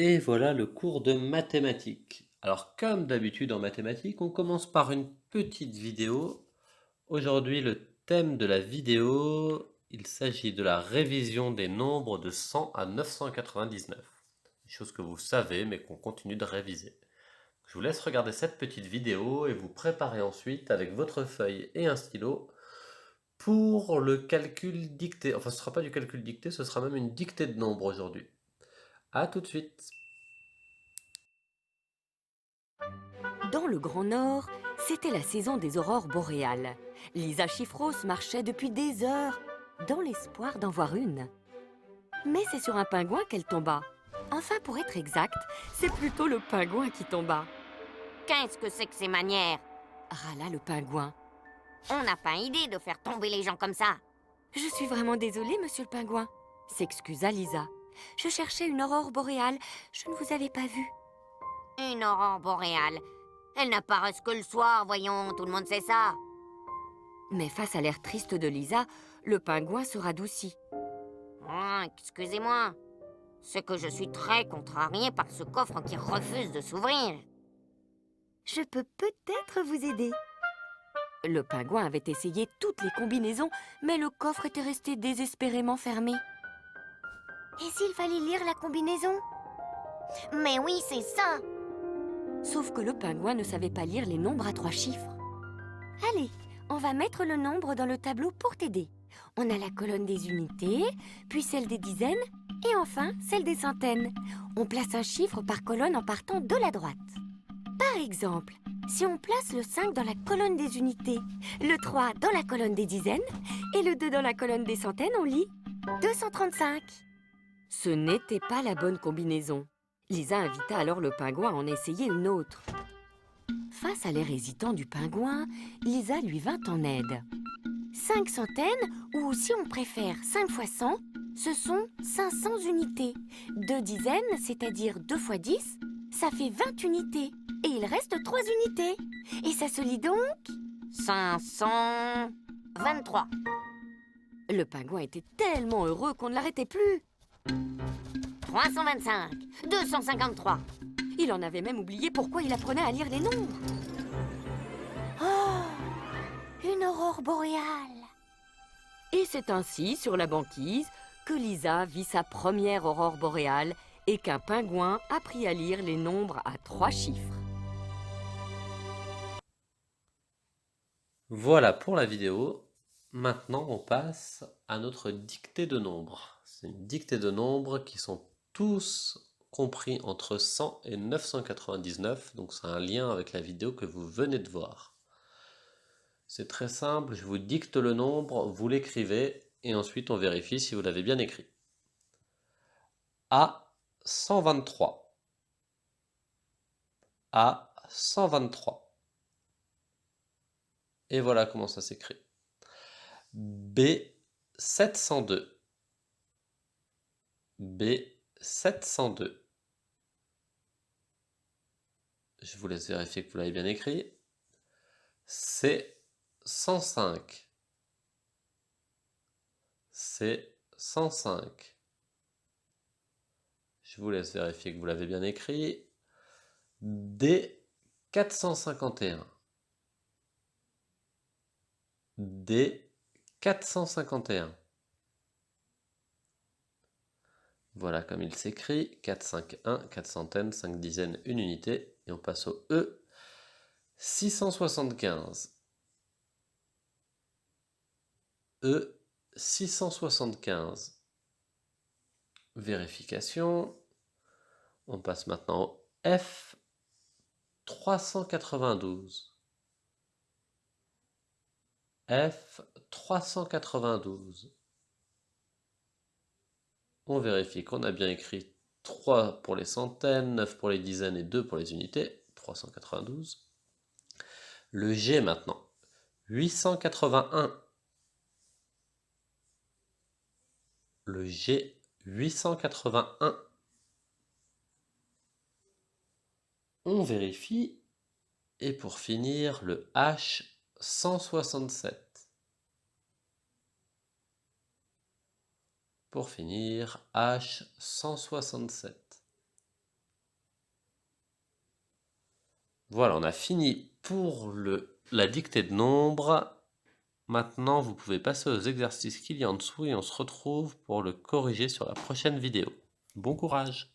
Et voilà le cours de mathématiques. Alors comme d'habitude en mathématiques, on commence par une petite vidéo. Aujourd'hui, le thème de la vidéo, il s'agit de la révision des nombres de 100 à 999. Des choses que vous savez mais qu'on continue de réviser. Je vous laisse regarder cette petite vidéo et vous préparer ensuite avec votre feuille et un stylo pour le calcul dicté. Enfin, ce ne sera pas du calcul dicté, ce sera même une dictée de nombres aujourd'hui. A tout de suite. Dans le Grand Nord, c'était la saison des aurores boréales. Lisa Chiffros marchait depuis des heures, dans l'espoir d'en voir une. Mais c'est sur un pingouin qu'elle tomba. Enfin, pour être exact, c'est plutôt le pingouin qui tomba. Qu'est-ce que c'est que ces manières? Râla le pingouin. On n'a pas idée de faire tomber les gens comme ça. Je suis vraiment désolée, monsieur le pingouin, s'excusa Lisa. Je cherchais une aurore boréale, je ne vous avais pas vu. Une aurore boréale. Elles n'apparaissent que le soir, voyons, tout le monde sait ça. Mais face à l'air triste de Lisa, le pingouin se radoucit. Excusez-moi. C'est que je suis très contrarié par ce coffre qui refuse de s'ouvrir. Je peux peut-être vous aider. Le pingouin avait essayé toutes les combinaisons, mais le coffre était resté désespérément fermé. Et s'il fallait lire la combinaison? Mais oui, c'est ça. Sauf que le pingouin ne savait pas lire les nombres à 3 chiffres. Allez, on va mettre le nombre dans le tableau pour t'aider. On a la colonne des unités, puis celle des dizaines, et enfin celle des centaines. On place un chiffre par colonne en partant de la droite. Par exemple, si on place le 5 dans la colonne des unités, le 3 dans la colonne des dizaines, et le 2 dans la colonne des centaines, on lit 235. Ce n'était pas la bonne combinaison. Lisa invita alors le pingouin à en essayer une autre. Face à l'air hésitant du pingouin, Lisa lui vint en aide. 5 centaines, ou si on préfère 5 fois 100, ce sont 500 unités. 2 dizaines, c'est-à-dire 2 fois 10, ça fait 20 unités. Et il reste 3 unités. Et ça se lit donc 523. Le pingouin était tellement heureux qu'on ne l'arrêtait plus. 325. 253. Il en avait même oublié pourquoi il apprenait à lire les nombres. Oh, une aurore boréale. Et c'est ainsi, sur la banquise, que Lisa vit sa première aurore boréale et qu'un pingouin apprit à lire les nombres à 3 chiffres. Voilà pour la vidéo. Maintenant, on passe à notre dictée de nombres. C'est une dictée de nombres qui sont tous compris entre 100 et 999, donc c'est un lien avec la vidéo que vous venez de voir. C'est très simple, je vous dicte le nombre, vous l'écrivez, et ensuite on vérifie si vous l'avez bien écrit. A 123. A 123. Et voilà comment ça s'écrit. B 702. B 702. Je vous laisse vérifier que vous l'avez bien écrit. C 105. C 105. Je vous laisse vérifier que vous l'avez bien écrit. D 451. D 451. Voilà comme il s'écrit, 4, 5, 1, 4 centaines, 5 dizaines, une unité. Et on passe au E, 675. E, 675. Vérification. On passe maintenant au F, 392. F, 392. On vérifie qu'on a bien écrit 3 pour les centaines, 9 pour les dizaines et 2 pour les unités. 392. Le G maintenant. 881. Le G 881. On vérifie. Et pour finir, le H 167. Pour finir, H 167. Voilà, on a fini pour la dictée de nombres. Maintenant, vous pouvez passer aux exercices qu'il y a en dessous et on se retrouve pour le corriger sur la prochaine vidéo. Bon courage!